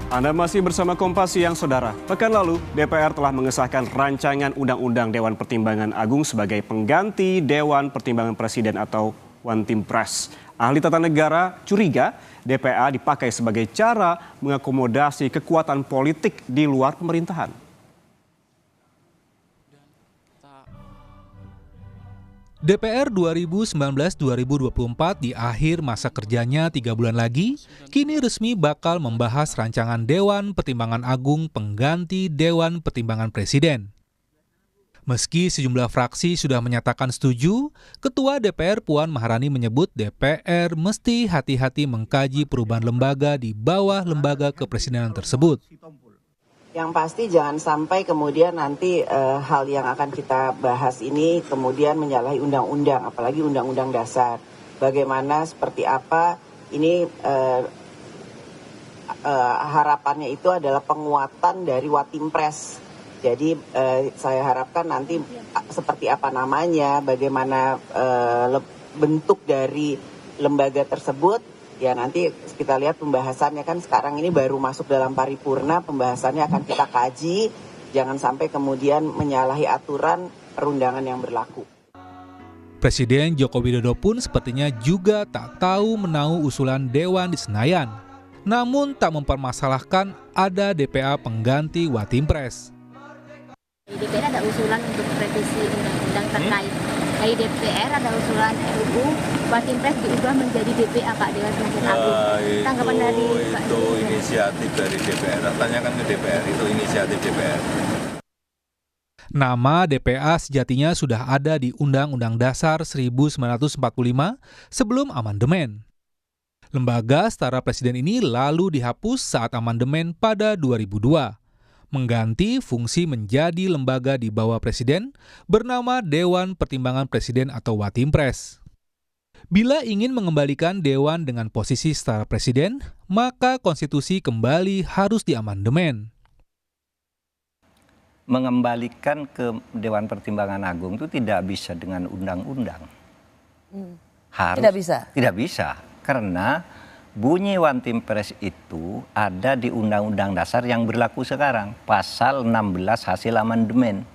Anda masih bersama Kompas Siang, Saudara. Pekan lalu, DPR telah mengesahkan rancangan Undang-Undang Dewan Pertimbangan Agung sebagai pengganti Dewan Pertimbangan Presiden atau One Team Press. Ahli tata negara curiga DPA dipakai sebagai cara mengakomodasi kekuatan politik di luar pemerintahan. DPR 2019-2024 di akhir masa kerjanya 3 bulan lagi, kini resmi bakal membahas rancangan Dewan Pertimbangan Agung pengganti Dewan Pertimbangan Presiden. Meski sejumlah fraksi sudah menyatakan setuju, Ketua DPR Puan Maharani menyebut DPR mesti hati-hati mengkaji perubahan lembaga di bawah lembaga kepresidenan tersebut. Yang pasti jangan sampai kemudian nanti hal yang akan kita bahas ini kemudian menyalahi undang-undang, apalagi undang-undang dasar. Bagaimana, seperti apa, ini harapannya itu adalah penguatan dari Watimpres. Jadi saya harapkan nanti seperti apa namanya, bagaimana bentuk dari lembaga tersebut. Ya nanti kita lihat pembahasannya, kan sekarang ini baru masuk dalam paripurna, pembahasannya akan kita kaji, jangan sampai kemudian menyalahi aturan perundangan yang berlaku. Presiden Joko Widodo pun sepertinya juga tak tahu menahu usulan Dewan di Senayan, namun tak mempermasalahkan ada DPA pengganti Watimpres. Di DPR ada usulan untuk revisi undang-undang terkait. Di DPR ada usulan RUU Watimpres diubah menjadi DPA, Pak, Dewan Pertimbangan Agung. Tanggapan dari Pak? Itu inisiatif dari DPR. Tanyakan ke DPR, itu inisiatif DPR. Nama DPA sejatinya sudah ada di Undang-Undang Dasar 1945 sebelum amandemen. Lembaga setara presiden ini lalu dihapus saat amandemen pada 2002. Mengganti fungsi menjadi lembaga di bawah presiden bernama Dewan Pertimbangan Presiden atau Watimpres. Bila ingin mengembalikan Dewan dengan posisi setara presiden, maka konstitusi kembali harus diamandemen. Mengembalikan ke Dewan Pertimbangan Agung itu tidak bisa dengan undang-undang. Tidak bisa? Tidak bisa, karena bunyi One Team Press itu ada di Undang-Undang Dasar yang berlaku sekarang, pasal 16 hasil amandemen.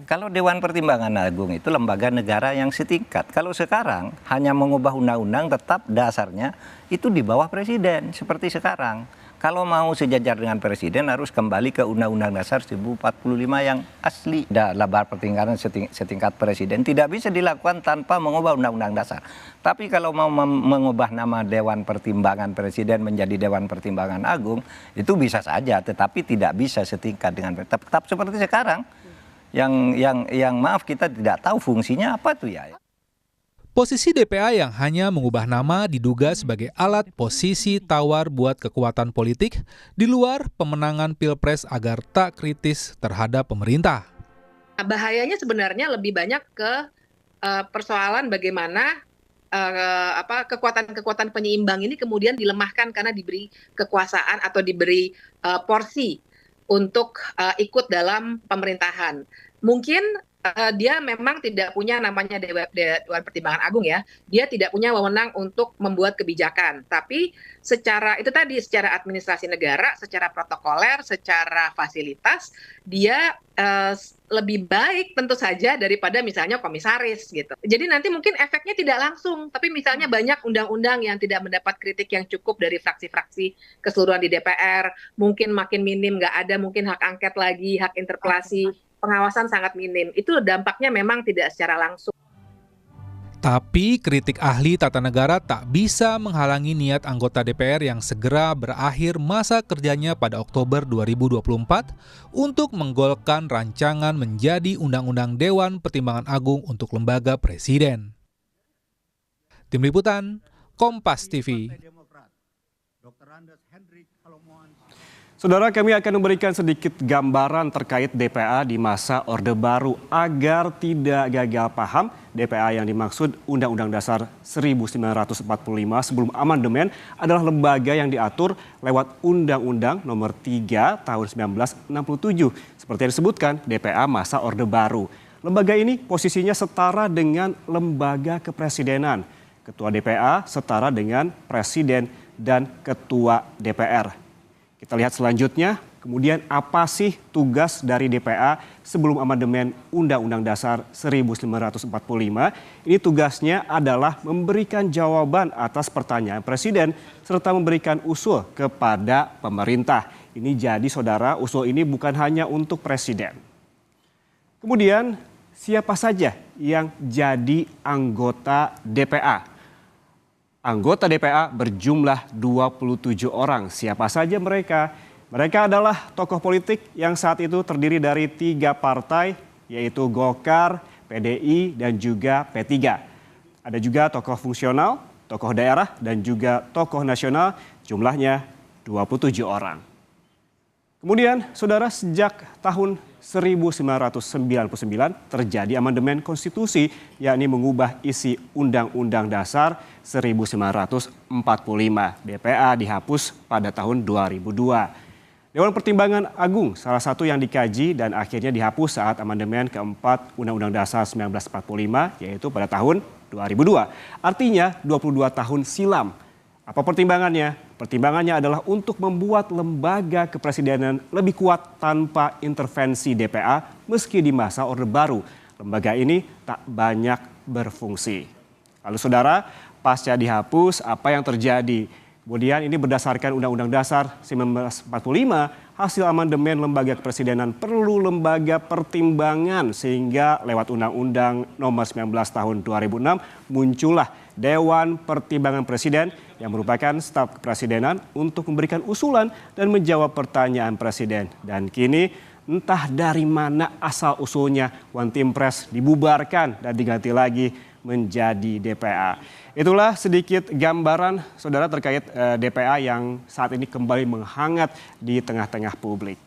Kalau Dewan Pertimbangan Agung itu lembaga negara yang setingkat. Kalau sekarang hanya mengubah undang-undang, tetap dasarnya itu di bawah presiden seperti sekarang. Kalau mau sejajar dengan presiden harus kembali ke Undang-Undang Dasar 1045 yang asli. Lembaga pertingkatan setingkat presiden tidak bisa dilakukan tanpa mengubah Undang-Undang Dasar. Tapi kalau mau mengubah nama Dewan Pertimbangan Presiden menjadi Dewan Pertimbangan Agung, itu bisa saja, tetapi tidak bisa setingkat dengan tetap seperti sekarang. Yang maaf, kita tidak tahu fungsinya apa tuh ya. Posisi DPA yang hanya mengubah nama diduga sebagai alat posisi tawar buat kekuatan politik di luar pemenangan Pilpres agar tak kritis terhadap pemerintah. Bahayanya sebenarnya lebih banyak ke persoalan bagaimana kekuatan-kekuatan penyeimbang ini kemudian dilemahkan karena diberi kekuasaan atau diberi porsi untuk ikut dalam pemerintahan. Mungkin dia memang tidak punya namanya Dewan Pertimbangan Agung ya. Dia tidak punya wewenang untuk membuat kebijakan. Tapi secara administrasi negara, secara protokoler, secara fasilitas, dia lebih baik tentu saja daripada misalnya komisaris gitu. Jadi nanti mungkin efeknya tidak langsung, tapi misalnya banyak undang-undang yang tidak mendapat kritik yang cukup dari fraksi-fraksi keseluruhan di DPR, mungkin makin minim, nggak ada mungkin hak angket lagi, hak interpelasi, pengawasan sangat minim. Itu dampaknya memang tidak secara langsung. Tapi kritik ahli tata negara tak bisa menghalangi niat anggota DPR yang segera berakhir masa kerjanya pada Oktober 2024 untuk menggolkan rancangan menjadi Undang-Undang Dewan Pertimbangan Agung untuk lembaga presiden. Tim Liputan, Kompas TV. Saudara, kami akan memberikan sedikit gambaran terkait DPA di masa Orde Baru agar tidak gagal paham. DPA yang dimaksud Undang-Undang Dasar 1945 sebelum amandemen adalah lembaga yang diatur lewat Undang-Undang Nomor 3 Tahun 1967. Seperti yang disebutkan, DPA masa Orde Baru. Lembaga ini posisinya setara dengan lembaga kepresidenan. Ketua DPA setara dengan Presiden dan Ketua DPR. Kita lihat selanjutnya, kemudian apa sih tugas dari DPA sebelum amandemen Undang-Undang Dasar 1945? Ini tugasnya adalah memberikan jawaban atas pertanyaan Presiden serta memberikan usul kepada pemerintah. Ini jadi saudara, usul ini bukan hanya untuk Presiden. Kemudian siapa saja yang jadi anggota DPA? Anggota DPA berjumlah 27 orang. Siapa saja mereka? Mereka adalah tokoh politik yang saat itu terdiri dari 3 partai, yaitu Golkar, PDI, dan juga P3. Ada juga tokoh fungsional, tokoh daerah, dan juga tokoh nasional, jumlahnya 27 orang. Kemudian, saudara, sejak tahun 1999 terjadi amandemen konstitusi, yakni mengubah isi Undang-Undang Dasar 1945. DPA dihapus pada tahun 2002. Dewan Pertimbangan Agung salah satu yang dikaji dan akhirnya dihapus saat amandemen keempat Undang-Undang Dasar 1945, yaitu pada tahun 2002. Artinya 22 tahun silam. Apa pertimbangannya? Pertimbangannya adalah untuk membuat lembaga kepresidenan lebih kuat tanpa intervensi DPA meski di masa Orde Baru. Lembaga ini tak banyak berfungsi. Lalu saudara, pasca dihapus apa yang terjadi? Kemudian ini berdasarkan Undang-Undang Dasar 1945, hasil amandemen lembaga kepresidenan perlu lembaga pertimbangan sehingga lewat Undang-Undang Nomor 19 Tahun 2006 muncullah Dewan Pertimbangan Presiden yang merupakan staf kepresidenan untuk memberikan usulan dan menjawab pertanyaan Presiden. Dan kini entah dari mana asal usulnya One Team Press dibubarkan dan diganti lagi menjadi DPA. Itulah sedikit gambaran saudara terkait DPA yang saat ini kembali menghangat di tengah-tengah publik.